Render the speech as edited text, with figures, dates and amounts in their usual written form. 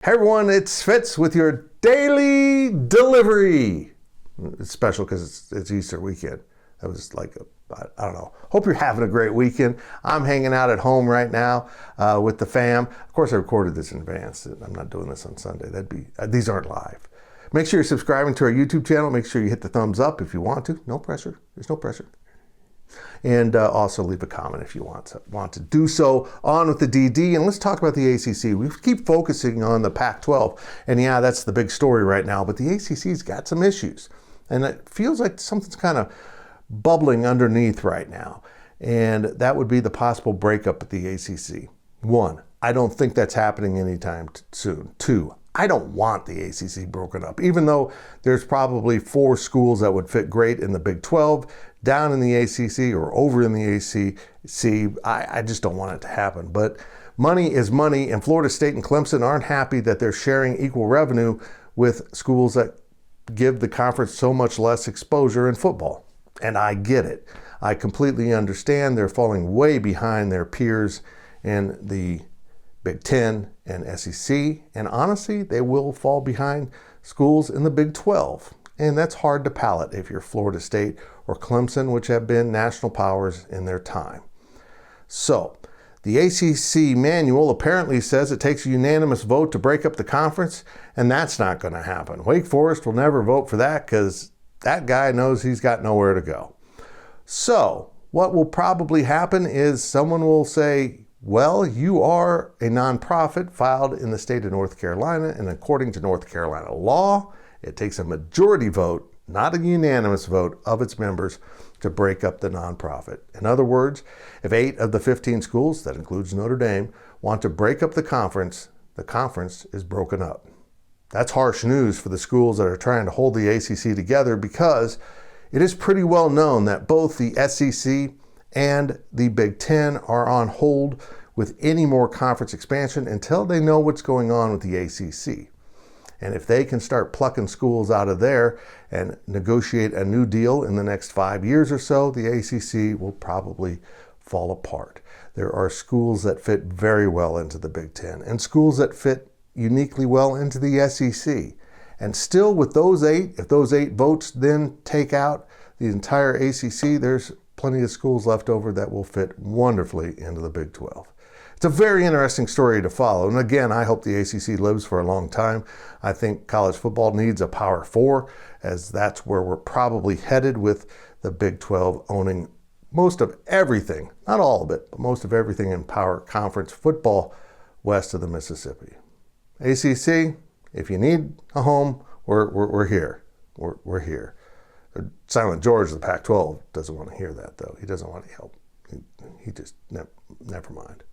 Hey everyone, it's Fitz with your daily delivery. It's special because it's Easter weekend. That was like, I don't know. Hope you're having a great weekend. I'm hanging out at home right now with the fam. Of course, I recorded this in advance. I'm not doing this on Sunday. These aren't live. Make sure you're subscribing to our YouTube channel. Make sure you hit the thumbs up if you want to. No pressure. There's no pressure. And also leave a comment if you want to do so. On with the DD, and let's talk about the ACC. We keep focusing on the Pac-12, and yeah, that's the big story right now, but the ACC's got some issues, and it feels like something's kind of bubbling underneath right now, and that would be the possible breakup at the ACC. One, I don't think that's happening anytime soon. Two, I don't want the ACC broken up, even though there's probably 4 schools that would fit great in the Big 12, down in the ACC or over in the ACC. I just don't want it to happen. But money is money, and Florida State and Clemson aren't happy that they're sharing equal revenue with schools that give the conference so much less exposure in football. And I get it. I completely understand they're falling way behind their peers in the Big 10 and SEC, and honestly, they will fall behind schools in the Big 12. And that's hard to palate if you're Florida State or Clemson, which have been national powers in their time. So, the ACC manual apparently says it takes a unanimous vote to break up the conference, and that's not going to happen. Wake Forest will never vote for that because that guy knows he's got nowhere to go. So, what will probably happen is someone will say, well, you are a nonprofit filed in the state of North Carolina, and according to North Carolina law, it takes a majority vote, not a unanimous vote, of its members to break up the nonprofit. In other words, if 8 of the 15 schools, that includes Notre Dame, want to break up the conference is broken up. That's harsh news for the schools that are trying to hold the ACC together, because it is pretty well known that both the SEC and the Big 10 are on hold with any more conference expansion until they know what's going on with the ACC. And if they can start plucking schools out of there and negotiate a new deal in the next 5 years or so, the ACC will probably fall apart. There are schools that fit very well into the Big 10 and schools that fit uniquely well into the SEC. And still with those 8, if those 8 votes then take out the entire ACC, there's plenty of schools left over that will fit wonderfully into the Big 12. It's a very interesting story to follow. And again, I hope the ACC lives for a long time. I think college football needs a Power 4, as that's where we're probably headed, with the Big 12 owning most of everything, not all of it, but most of everything in Power Conference football west of the Mississippi. ACC, if you need a home, we're here. We're here. Silent George of the Pac-12 doesn't want to hear that, though. He doesn't want any help. He just, never mind.